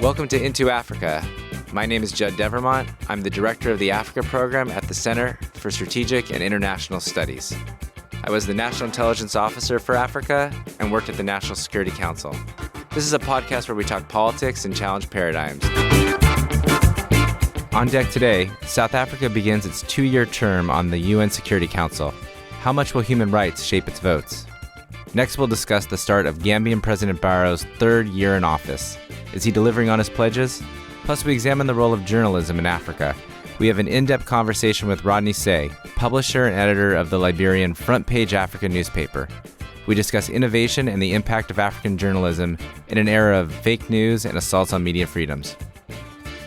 Welcome to Into Africa. My name is Judd Devermont. I'm the director of the Africa program at the Center for Strategic and International Studies. I was the National Intelligence Officer for Africa and worked at the National Security Council. This is a podcast where we talk politics and challenge paradigms. On deck today, South Africa begins its 2-year term on the UN Security Council. How much will human rights shape its votes? Next, we'll discuss the start of Gambian President Barrow's 3rd year in office. Is he delivering on his pledges? Plus, we examine the role of journalism in Africa. We have an in-depth conversation with Rodney Sieh, publisher and editor of the Liberian FrontPage Africa newspaper. We discuss innovation and the impact of African journalism in an era of fake news and assaults on media freedoms.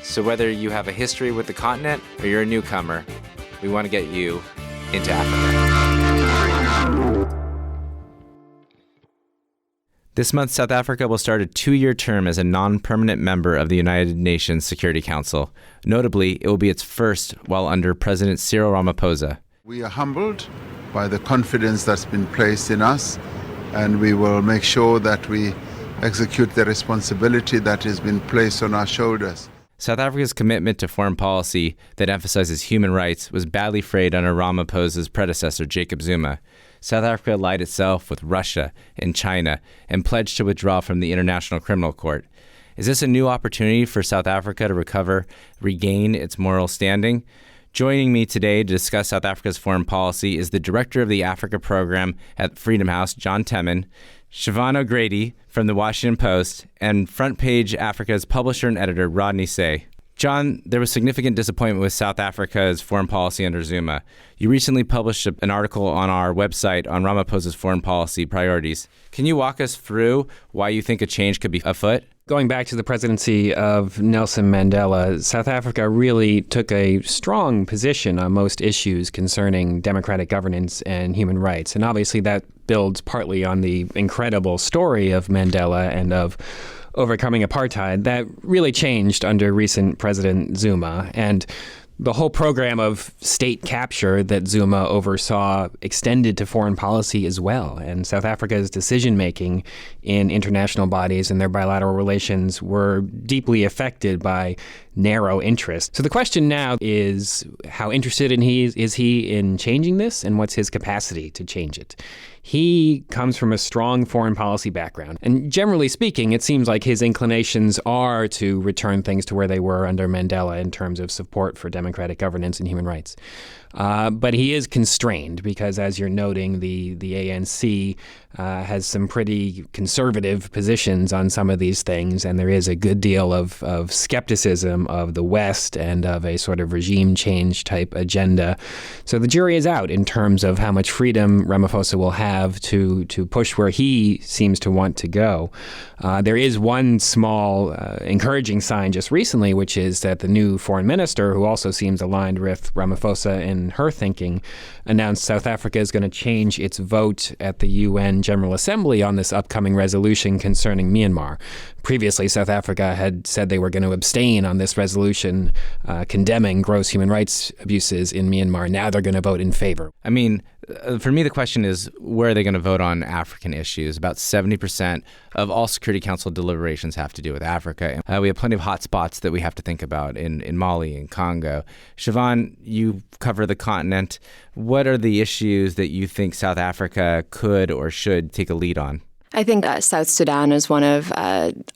So whether you have a history with the continent or you're a newcomer, we want to get you into Africa. This month, South Africa will start a 2-year term as a non-permanent member of the United Nations Security Council. Notably, it will be its first while under President Cyril Ramaphosa. We are humbled by the confidence that's been placed in us, and we will make sure that we execute the responsibility that has been placed on our shoulders. South Africa's commitment to foreign policy that emphasizes human rights was badly frayed under Ramaphosa's predecessor, Jacob Zuma. South Africa allied itself with Russia and China and pledged to withdraw from the International Criminal Court. Is this a new opportunity for South Africa to regain its moral standing? Joining me today to discuss South Africa's foreign policy is the director of the Africa program at Freedom House, Jon Temin, Siobhan O'Grady from the Washington Post, and FrontPage Africa's publisher and editor, Rodney Sieh. Jon, there was significant disappointment with South Africa's foreign policy under Zuma. You recently published an article on our website on Ramaphosa's foreign policy priorities. Can you walk us through why you think a change could be afoot? Going back to the presidency of Nelson Mandela, South Africa really took a strong position on most issues concerning democratic governance and human rights. And obviously that builds partly on the incredible story of Mandela and of overcoming apartheid that really changed under recent President Zuma. And the whole program of state capture that Zuma oversaw extended to foreign policy as well. And South Africa's decision-making in international bodies and their bilateral relations were deeply affected by narrow interest. So the question now is, how interested is he in changing this, and what's his capacity to change it? He comes from a strong foreign policy background. And generally speaking, it seems like his inclinations are to return things to where they were under Mandela in terms of support for democratic governance and human rights. But he is constrained because, as you're noting, the ANC has some pretty conservative positions on some of these things, and there is a good deal of skepticism of the West and of a sort of regime change type agenda. So the jury is out in terms of how much freedom Ramaphosa will have to push where he seems to want to go. There is one small encouraging sign just recently, which is that the new foreign minister, who also seems aligned with Ramaphosa in her thinking, announced South Africa is going to change its vote at the UN General Assembly on this upcoming resolution concerning Myanmar. Previously, South Africa had said they were going to abstain on this resolution condemning gross human rights abuses in Myanmar. Now they're going to vote in favor. I mean, for me, the question is, where are they going to vote on African issues? About 70% of all Security Council deliberations have to do with Africa. We have plenty of hot spots that we have to think about in Mali and Congo. Siobhan, you cover the continent. What are the issues that you think South Africa could or should take a lead on? I think South Sudan is one of,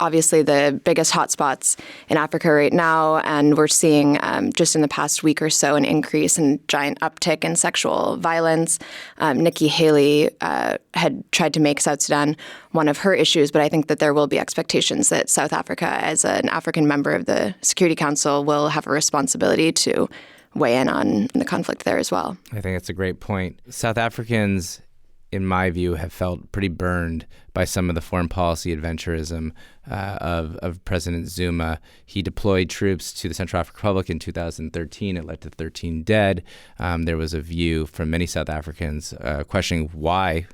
obviously, the biggest hotspots in Africa right now. And we're seeing just in the past week or so an increase in giant uptick in sexual violence. Nikki Haley had tried to make South Sudan one of her issues, but I think that there will be expectations that South Africa, as an African member of the Security Council, will have a responsibility to weigh in on the conflict there as well. I think that's a great point. South Africans, in my view, have felt pretty burned by some of the foreign policy adventurism of President Zuma. He deployed troops to the Central African Republic in 2013. It led to 13 dead. There was a view from many South Africans questioning why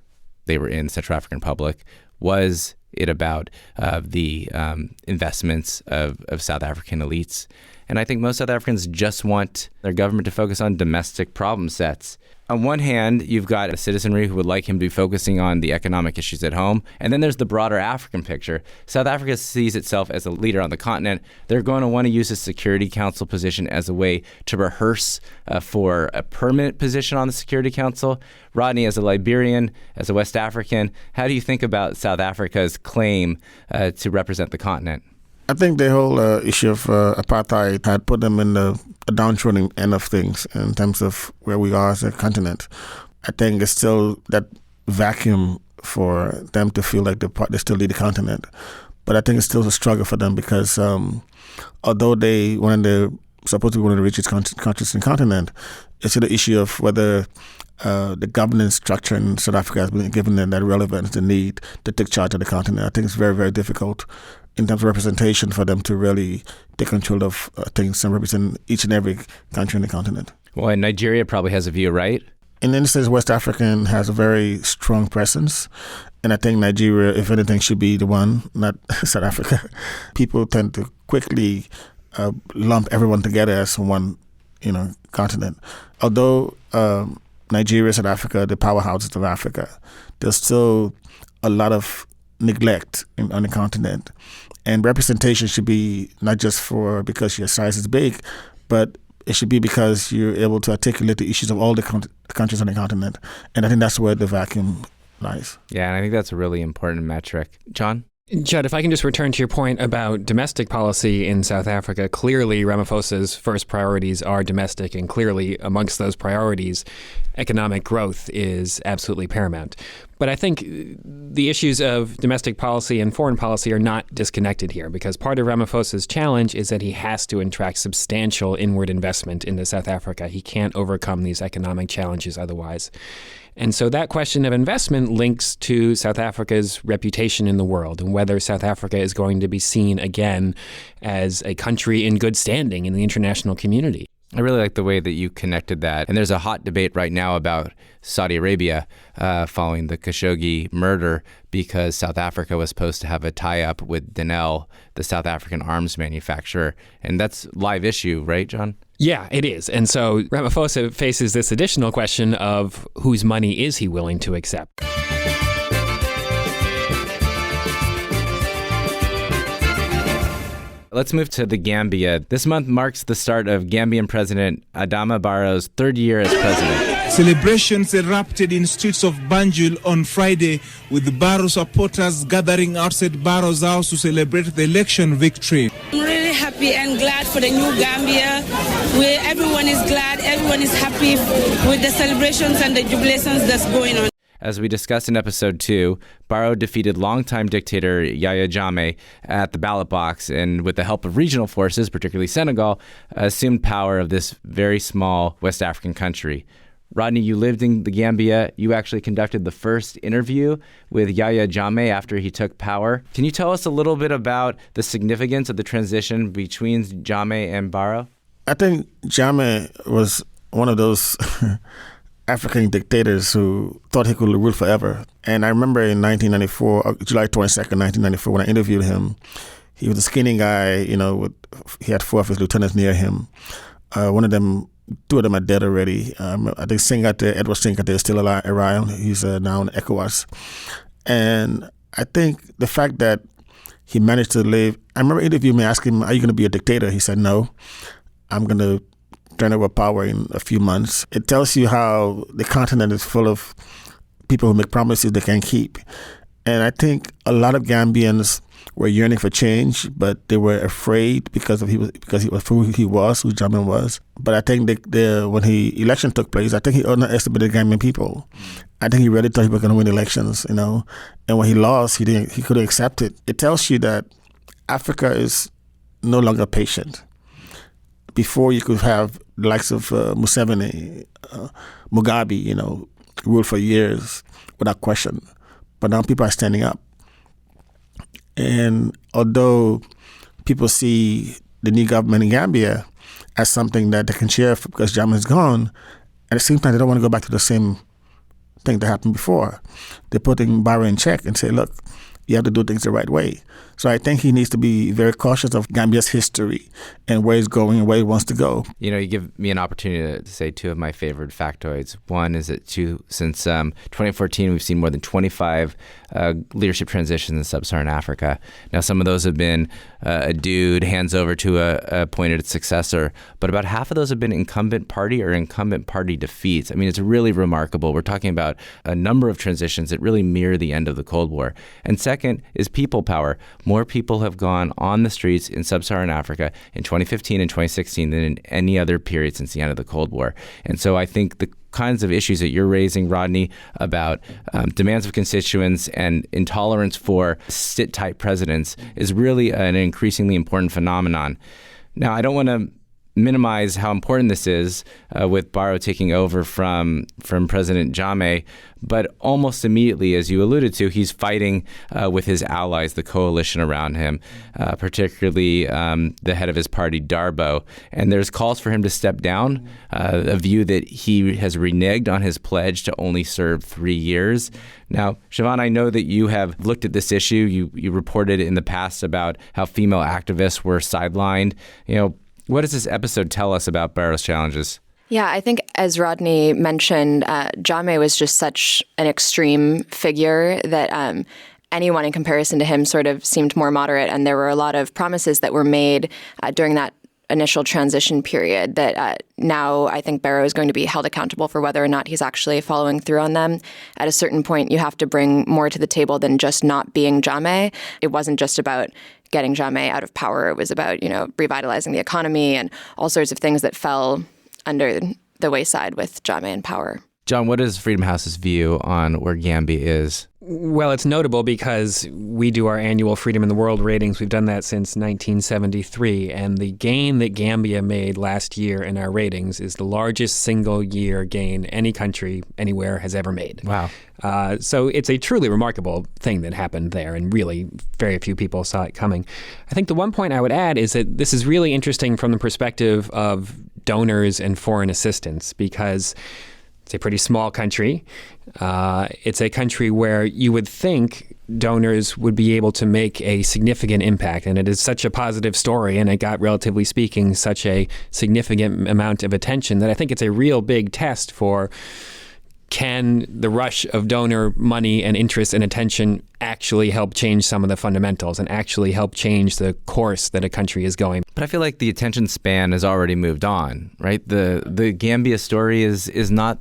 they were in the Central African Republic. Was it about the investments of South African elites? And I think most South Africans just want their government to focus on domestic problem sets. On one hand, you've got a citizenry who would like him to be focusing on the economic issues at home. And then there's the broader African picture. South Africa sees itself as a leader on the continent. They're going to want to use the Security Council position as a way to rehearse for a permanent position on the Security Council. Rodney, as a Liberian, as a West African, how do you think about South Africa's claim to represent the continent? I think the whole issue of apartheid had put them in the downtrodden end of things in terms of where we are as a continent. I think it's still that vacuum for them to feel like they still lead the continent. But I think it's still a struggle for them because although they're supposed to be one of the richest countries in the continent, it's still the issue of whether the governance structure in South Africa has been given them that relevance, the need to take charge of the continent. I think it's very, very difficult in terms of representation for them to really take control of things and represent each and every country in the continent. Well, and Nigeria probably has a view, right? In any sense, West African has a very strong presence. And I think Nigeria, if anything, should be the one, not South Africa. People tend to quickly lump everyone together as one, continent. Although Nigeria, South Africa, the powerhouses of Africa, there's still a lot of neglect on the continent. And representation should be not just because your size is big, but it should be because you're able to articulate the issues of all the countries on the continent. And I think that's where the vacuum lies. Yeah, and I think that's a really important metric. Jon? Judd, if I can just return to your point about domestic policy in South Africa, clearly Ramaphosa's first priorities are domestic, and clearly amongst those priorities, economic growth is absolutely paramount. But I think the issues of domestic policy and foreign policy are not disconnected here, because part of Ramaphosa's challenge is that he has to attract substantial inward investment into South Africa. He can't overcome these economic challenges otherwise. And so that question of investment links to South Africa's reputation in the world and whether South Africa is going to be seen again as a country in good standing in the international community. I really like the way that you connected that. And there's a hot debate right now about Saudi Arabia following the Khashoggi murder, because South Africa was supposed to have a tie-up with Denel, the South African arms manufacturer. And that's a live issue, right, Jon? Yeah, it is. And so Ramaphosa faces this additional question of whose money is he willing to accept? Let's move to the Gambia. This month marks the start of Gambian President Adama Barrow's third year as president. Celebrations erupted in streets of Banjul on Friday, with Barrow supporters gathering outside Barrow's house to celebrate the election victory. I'm really happy and glad for the new Gambia, where everyone is glad, everyone is happy with the celebrations and the jubilations that's going on. As we discussed in episode 2, Barrow defeated longtime dictator Yahya Jammeh at the ballot box, and with the help of regional forces, particularly Senegal, assumed power of this very small West African country. Rodney, you lived in the Gambia. You actually conducted the first interview with Yahya Jammeh after he took power. Can you tell us a little bit about the significance of the transition between Jammeh and Barrow? I think Jammeh was one of those African dictators who thought he could rule forever. And I remember in 1994, July 22nd, 1994, when I interviewed him, he was a skinny guy, he had 4 of his lieutenants near him. Two of them are dead already. I think Edward Singate is still around. He's now in ECOWAS. And I think the fact that he managed to live, I remember interviewing me, asking him, are you going to be a dictator? He said, no, I'm going to turn over power in a few months. It tells you how the continent is full of people who make promises they can't keep. And I think a lot of Gambians were yearning for change, but they were afraid because he was who he was, who Jammeh was. But I think when the election took place, I think he underestimated Gambian people. I think he really thought he was going to win elections, And when he lost, he couldn't accept it. It tells you that Africa is no longer patient. Before, you could have the likes of Museveni, Mugabe, rule for years without question. But now people are standing up. And although people see the new government in Gambia as something that they can share because Jammeh is gone, at the same time, they don't want to go back to the same thing that happened before. They're putting Barrow in check and say, look, you have to do things the right way. So I think he needs to be very cautious of Gambia's history and where he's going and where he wants to go. You know, you give me an opportunity to say two of my favorite factoids. One is that since 2014, we've seen more than 25 leadership transitions in sub-Saharan Africa. Now, some of those have been a dude hands over to a appointed successor, but about half of those have been incumbent party or incumbent party defeats. I mean, it's really remarkable. We're talking about a number of transitions that really mirror the end of the Cold War. And second is people power. More people have gone on the streets in sub-Saharan Africa in 2015 and 2016 than in any other period since the end of the Cold War. And so I think the kinds of issues that you're raising, Rodney, about demands of constituents and intolerance for sit-tight presidents is really an increasingly important phenomenon. Now, I don't want to minimize how important this is with Barrow taking over from President Jammeh, but almost immediately, as you alluded to, he's fighting with his allies, the coalition around him, particularly the head of his party, Darboe. And there's calls for him to step down, a view that he has reneged on his pledge to only serve 3 years. Now, Siobhan, I know that you have looked at this issue. You reported in the past about how female activists were sidelined. You know, what does this episode tell us about Barrow's challenges? Yeah, I think as Rodney mentioned, Jammeh was just such an extreme figure that anyone in comparison to him sort of seemed more moderate. And there were a lot of promises that were made during that initial transition period that now I think Barrow is going to be held accountable for whether or not he's actually following through on them. At a certain point, you have to bring more to the table than just not being Jammeh. It wasn't just about getting Jammeh out of power. It was about, revitalizing the economy and all sorts of things that fell under the wayside with Jammeh in power. Jon, what is Freedom House's view on where Gambia is? Well, it's notable because we do our annual Freedom in the World ratings. We've done that since 1973. And the gain that Gambia made last year in our ratings is the largest single year gain any country anywhere has ever made. Wow. So it's a truly remarkable thing that happened there, and really very few people saw it coming. I think the one point I would add is that this is really interesting from the perspective of donors and foreign assistance, because it's a pretty small country. It's a country where you would think donors would be able to make a significant impact. And it is such a positive story, and it got, relatively speaking, such a significant amount of attention that I think it's a real big test for, can the rush of donor money and interest and attention actually help change some of the fundamentals and actually help change the course that a country is going? But I feel like the attention span has already moved on, right? The Gambia story is not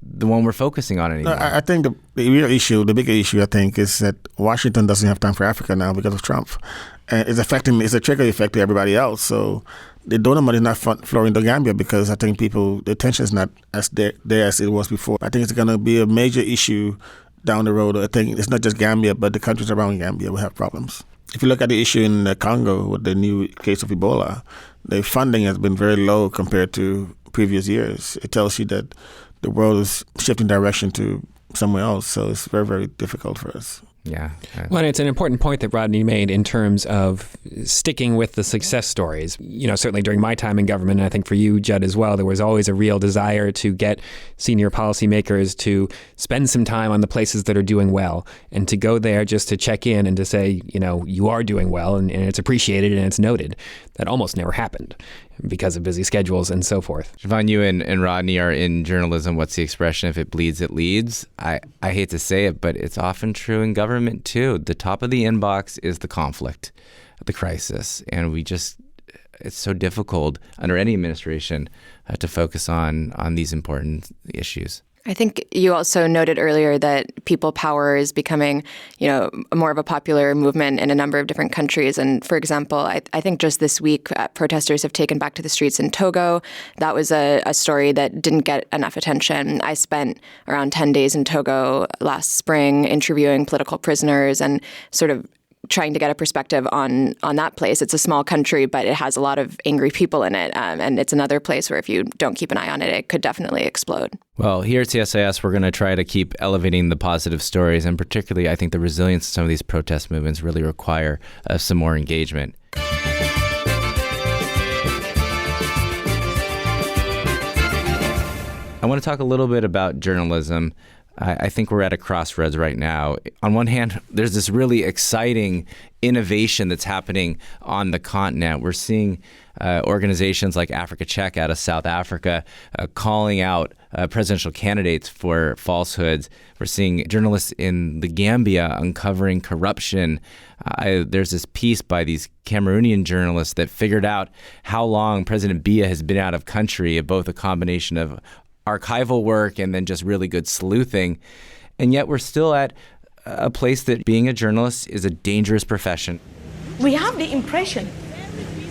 the one we're focusing on anymore. No, I think the real issue, the bigger issue, I think, is that Washington doesn't have time for Africa now because of Trump. And it's a trigger effect to everybody else. So the donor money is not flowing to Gambia because I think the attention is not as there as it was before. I think it's going to be a major issue down the road. I think it's not just Gambia, but the countries around Gambia will have problems. If you look at the issue in Congo with the new case of Ebola, the funding has been very low compared to previous years. It tells you that the world is shifting direction to somewhere else. So it's very, very difficult for us. Yeah. Well, and it's an important point that Rodney made in terms of sticking with the success stories. Certainly during my time in government, and I think for you, Judd, as well, there was always a real desire to get senior policymakers to spend some time on the places that are doing well and to go there just to check in and to say, you are doing well and it's appreciated and it's noted. That almost never happened because of busy schedules and so forth. Siobhan, you and Rodney are in journalism. What's the expression? If it bleeds, it leads. I hate to say it, but it's often true in government too. The top of the inbox is the conflict, the crisis. And it's so difficult under any administration to focus on these important issues. I think you also noted earlier that people power is becoming, more of a popular movement in a number of different countries. And for example, I think just this week, protesters have taken back to the streets in Togo. That was a story that didn't get enough attention. I spent around 10 days in Togo last spring interviewing political prisoners and sort of trying to get a perspective on that place. It's a small country, but it has a lot of angry people in it. And it's another place where if you don't keep an eye on it, it could definitely explode. Well, here at CSIS, we're going to try to keep elevating the positive stories. And particularly, I think the resilience of some of these protest movements really require some more engagement. I want to talk a little bit about journalism. I think we're at a crossroads right now. On one hand, there's this really exciting innovation that's happening on the continent. We're seeing organizations like Africa Check out of South Africa calling out presidential candidates for falsehoods. We're seeing journalists in the Gambia uncovering corruption. There's this piece by these Cameroonian journalists that figured out how long President Biya has been out of country, both a combination of archival work and then just really good sleuthing. And yet we're still at a place that being a journalist is a dangerous profession. We have the impression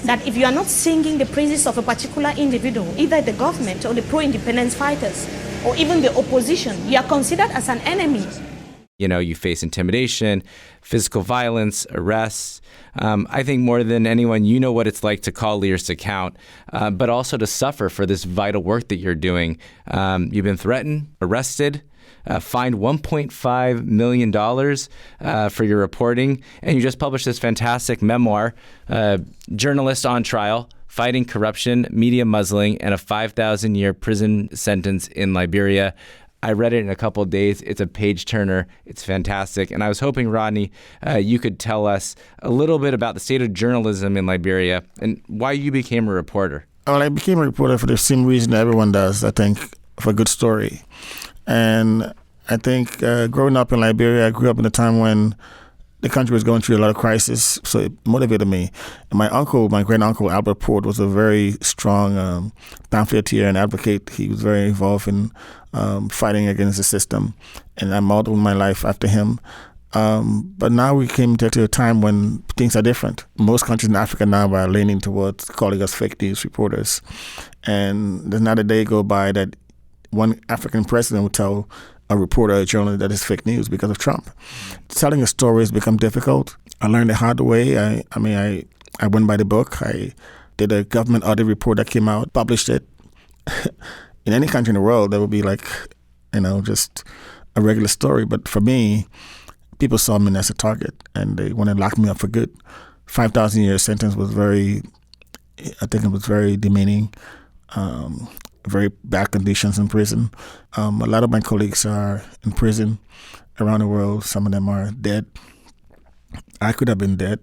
that if you are not singing the praises of a particular individual, either the government or the pro-independence fighters or even the opposition, you are considered as an enemy. You know, you face intimidation, physical violence, arrests. I think more than anyone, you know what it's like to call leaders to account, but also to suffer for this vital work that you're doing. You've been threatened, arrested, fined $1.5 million for your reporting, and you just published this fantastic memoir, Journalist on Trial, Fighting Corruption, Media Muzzling, and a 5,000-year prison sentence in Liberia. I read it in a couple of days. It's a page turner. It's fantastic. And I was hoping, Rodney, you could tell us a little bit about the state of journalism in Liberia and why you became a reporter. Well, I became a reporter for the same reason everyone does, I think, for a good story. And I think growing up in Liberia, I grew up in a time when the country was going through a lot of crisis, so it motivated me. And my great-uncle, Albert Port, was a very strong pamphleteer and advocate. He was very involved in fighting against the system, and I modeled my life after him. But now we came to a time when things are different. Most countries in Africa now are leaning towards calling us fake news reporters. And there's not a day go by that one African president would tell a reporter, a journalist, that is fake news because of Trump. Telling a story has become difficult. I learned the hard way. I went by the book. I did a government audit report that came out, published it. In any country in the world, that would be like, just a regular story. But for me, people saw me as a target, and they wanted to lock me up for good. 5,000-year sentence was very demeaning. Very bad conditions in prison. A lot of my colleagues are in prison around the world. Some of them are dead. I could have been dead,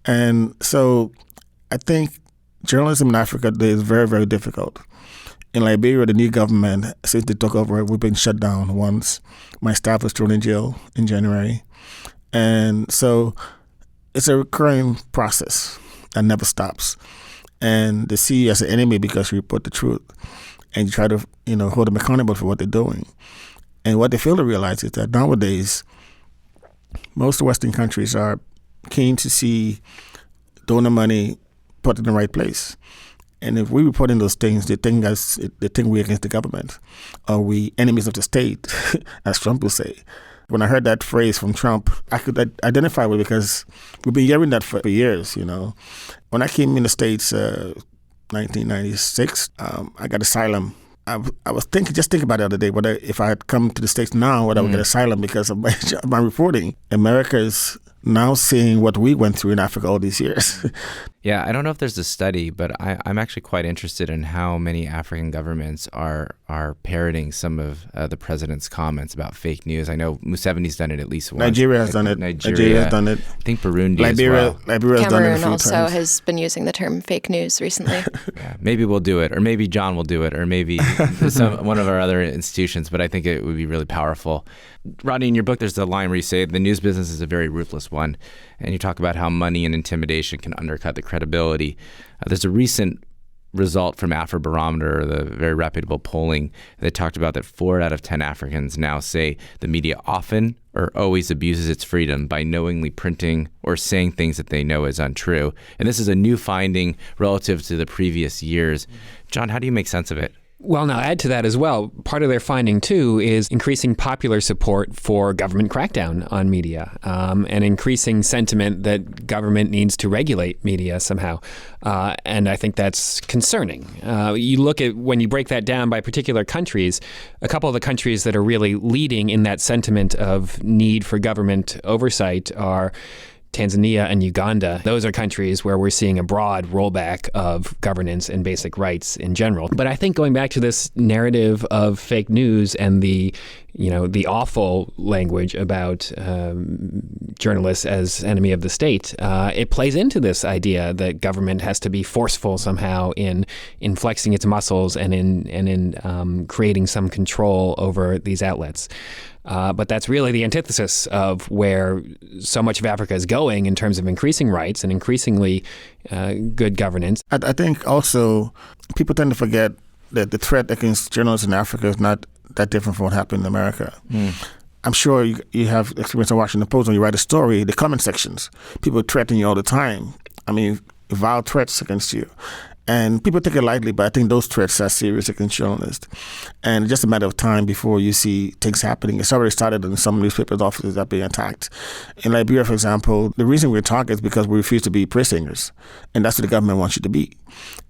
And so I think journalism in Africa today is very, very difficult. In Liberia, the new government, since they took over, we've been shut down once. My staff was thrown in jail in January. And so it's a recurring process that never stops. And they see you as an enemy because you report the truth, and you try to, hold them accountable for what they're doing. And what they fail to realize is that nowadays, most Western countries are keen to see donor money put in the right place. And if we report in those things, they think we're against the government, or we enemies of the state, as Trump will say. When I heard that phrase from Trump, I could identify with it because we've been hearing that for years, When I came in the States, 1996, I got asylum. I was thinking about it the other day, whether if I had come to the States now, whether I would get asylum because of my reporting. America is now seeing what we went through in Africa all these years. Yeah, I don't know if there's a study, but I'm actually quite interested in how many African governments are parroting some of the president's comments about fake news. I know Museveni's done it at least once. Nigeria has done it. Nigeria has done it. I think Burundi Liberia, as well. Liberia has done it a Cameroon few also times. has been using the term fake news recently. Yeah, maybe we'll do it, or maybe John will do it, or maybe one of our other institutions, but I think it would be really powerful. Rodney, in your book, there's the line where you say the news business is a very ruthless one, and you talk about how money and intimidation can undercut the credibility. There's a recent result from Afrobarometer, the very reputable polling, that talked about that 4 out of 10 Africans now say the media often or always abuses its freedom by knowingly printing or saying things that they know is untrue. And this is a new finding relative to the previous years. John, how do you make sense of it? Well, now add to that as well, part of their finding, too, is increasing popular support for government crackdown on media and increasing sentiment that government needs to regulate media somehow. And I think that's concerning. You look at, when you break that down by particular countries, a couple of the countries that are really leading in that sentiment of need for government oversight are Tanzania and Uganda, those are countries where we're seeing a broad rollback of governance and basic rights in general. But I think going back to this narrative of fake news and the awful language about journalists as enemy of the state, it plays into this idea that government has to be forceful somehow in flexing its muscles and in creating some control over these outlets. But that's really the antithesis of where so much of Africa is going in terms of increasing rights and increasingly good governance. I think also people tend to forget that the threat against journalists in Africa is not that different from what happened in America. I'm sure you have experience in Washington Post when you write a story, the comment sections, people threaten you all the time. I mean, vile threats against you. And people take it lightly, but I think those threats are serious against journalists. And it's just a matter of time before you see things happening. It's already started in some newspapers' offices that are being attacked. In Liberia, for example, the reason we're targeted is because we refuse to be praise singers. And that's what the government wants you to be.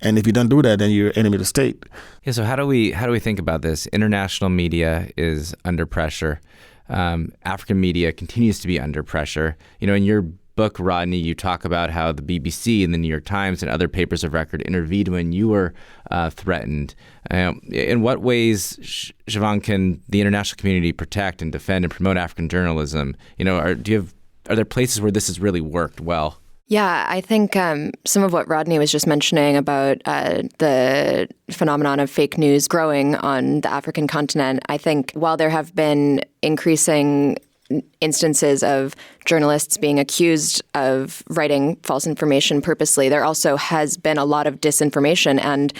And if you don't do that, then you're enemy of the state. Yeah, so how do we think about this? International media is under pressure. African media continues to be under pressure. In your book, Rodney, you talk about how the BBC and the New York Times and other papers of record intervened when you were threatened. In what ways, Siobhan, can the international community protect and defend and promote African journalism? Are there places where this has really worked well? Yeah, I think some of what Rodney was just mentioning about the phenomenon of fake news growing on the African continent, I think while there have been increasing instances of journalists being accused of writing false information purposely, there also has been a lot of disinformation and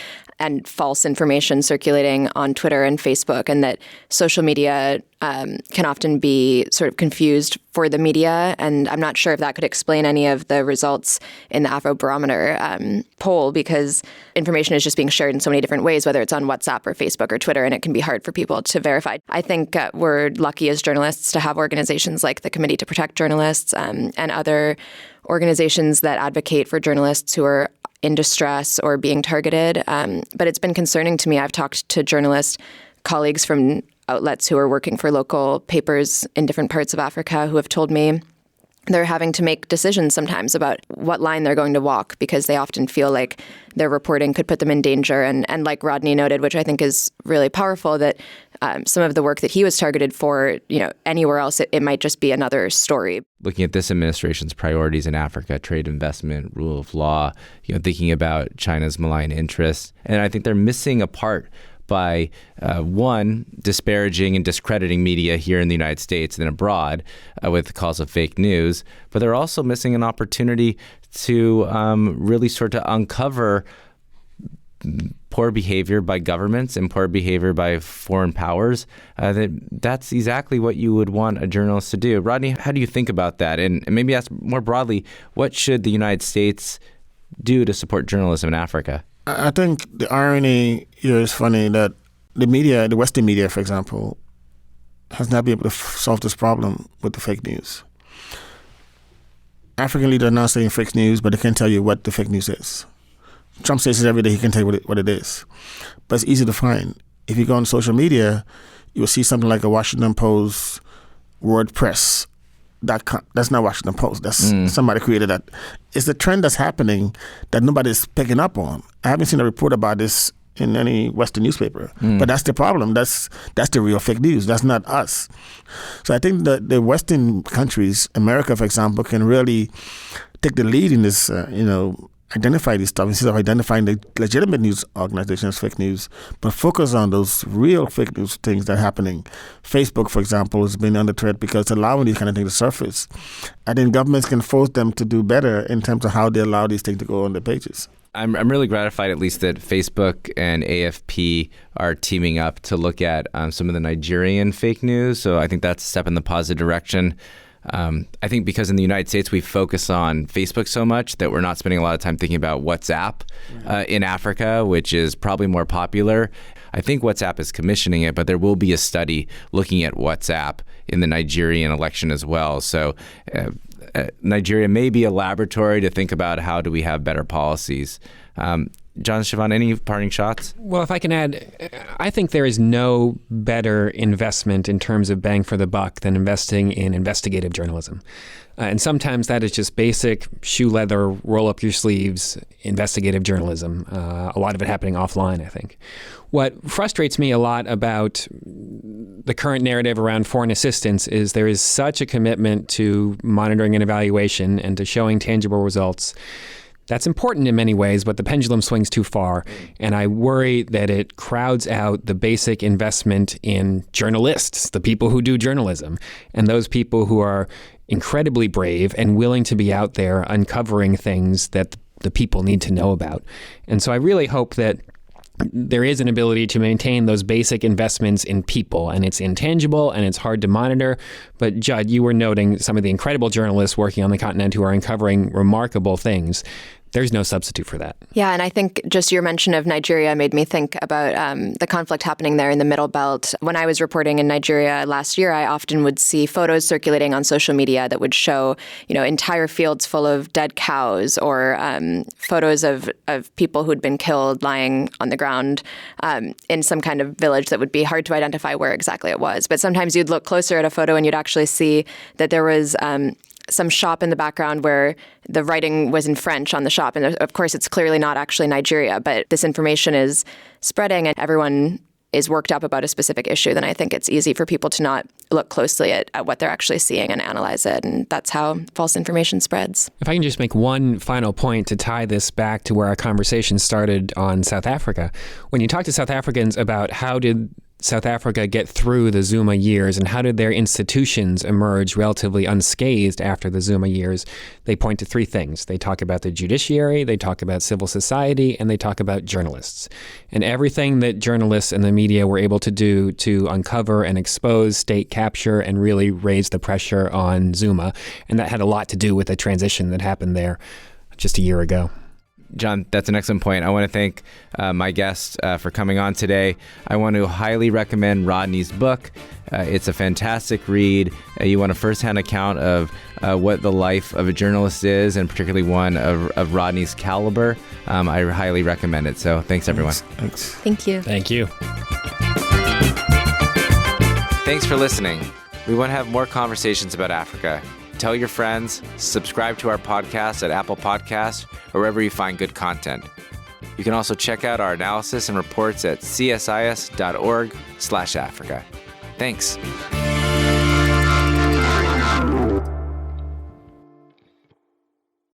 false information circulating on Twitter and Facebook, and that social media can often be sort of confused for the media. And I'm not sure if that could explain any of the results in the Afrobarometer poll, because information is just being shared in so many different ways, whether it's on WhatsApp or Facebook or Twitter, and it can be hard for people to verify. I think we're lucky as journalists to have organizations like the Committee to Protect Journalists and other organizations that advocate for journalists who are in distress or being targeted. But it's been concerning to me. I've talked to journalist colleagues from outlets who are working for local papers in different parts of Africa who have told me they're having to make decisions sometimes about what line they're going to walk, because they often feel like their reporting could put them in danger. And like Rodney noted, which I think is really powerful, that some of the work that he was targeted for, anywhere else, it might just be another story. Looking at this administration's priorities in Africa, trade, investment, rule of law, thinking about China's malign interests. And I think they're missing a part by, one, disparaging and discrediting media here in the United States and abroad with calls of fake news. But they're also missing an opportunity to really sort of uncover poor behavior by governments and poor behavior by foreign powers. That's exactly what you would want a journalist to do. Rodney, how do you think about that? And maybe ask more broadly, what should the United States do to support journalism in Africa? I think the irony here is funny that the media, the Western media, for example, has not been able to solve this problem with the fake news. African leaders are now saying fake news, but they can't tell you what the fake news is. Trump says it every day, he can tell you what it is. But it's easy to find. If you go on social media, you'll see something like a Washington Post WordPress.com. That's not Washington Post. That's somebody created that. It's the trend that's happening that nobody's picking up on. I haven't seen a report about this in any Western newspaper. But that's the problem. That's the real fake news. That's not us. So I think that the Western countries, America, for example, can really take the lead in this, identify these stuff instead of identifying the legitimate news organizations, fake news, but focus on those real fake news things that are happening. Facebook, for example, has been under threat because it's allowing these kind of things to surface. I think governments can force them to do better in terms of how they allow these things to go on their pages. I'm really gratified, at least, that Facebook and AFP are teaming up to look at some of the Nigerian fake news. So I think that's a step in the positive direction. I think because in the United States we focus on Facebook so much that we're not spending a lot of time thinking about WhatsApp in Africa, which is probably more popular. I think WhatsApp is commissioning it, but there will be a study looking at WhatsApp in the Nigerian election as well. So Nigeria may be a laboratory to think about how do we have better policies. Jon, Siobhan, any parting shots? Well, if I can add, I think there is no better investment in terms of bang for the buck than investing in investigative journalism. And sometimes that is just basic shoe leather, roll up your sleeves, investigative journalism. A lot of it happening offline, I think. What frustrates me a lot about the current narrative around foreign assistance is there is such a commitment to monitoring and evaluation and to showing tangible results. That's important in many ways, but the pendulum swings too far. And I worry that it crowds out the basic investment in journalists, the people who do journalism, and those people who are incredibly brave and willing to be out there uncovering things that the people need to know about. And so I really hope that there is an ability to maintain those basic investments in people, and it's intangible and it's hard to monitor. But Judd, you were noting some of the incredible journalists working on the continent who are uncovering remarkable things. There's no substitute for that. Yeah, and I think just your mention of Nigeria made me think about the conflict happening there in the Middle Belt. When I was reporting in Nigeria last year, I often would see photos circulating on social media that would show, entire fields full of dead cows, or photos of people who'd been killed lying on the ground in some kind of village that would be hard to identify where exactly it was. But sometimes you'd look closer at a photo and you'd actually see that there was some shop in the background where the writing was in French on the shop. And of course, it's clearly not actually Nigeria, but this information is spreading and everyone is worked up about a specific issue. Then I think it's easy for people to not look closely at what they're actually seeing and analyze it. And that's how false information spreads. If I can just make one final point to tie this back to where our conversation started on South Africa. When you talk to South Africans about how did South Africa get through the Zuma years and how did their institutions emerge relatively unscathed after the Zuma years, they point to three things. They talk about the judiciary, they talk about civil society, and they talk about journalists. And everything that journalists and the media were able to do to uncover and expose state capture and really raise the pressure on Zuma. And that had a lot to do with the transition that happened there just a year ago. Jon, that's an excellent point. I want to thank my guest for coming on today. I want to highly recommend Rodney's book. It's a fantastic read. You want a firsthand account of what the life of a journalist is, and particularly one of Rodney's caliber. I highly recommend it. So thanks, everyone. Thanks. Thank you. Thank you. Thanks for listening. We want to have more conversations about Africa. Tell your friends, subscribe to our podcast at Apple Podcasts or wherever you find good content. You can also check out our analysis and reports at csis.org/Africa. Thanks.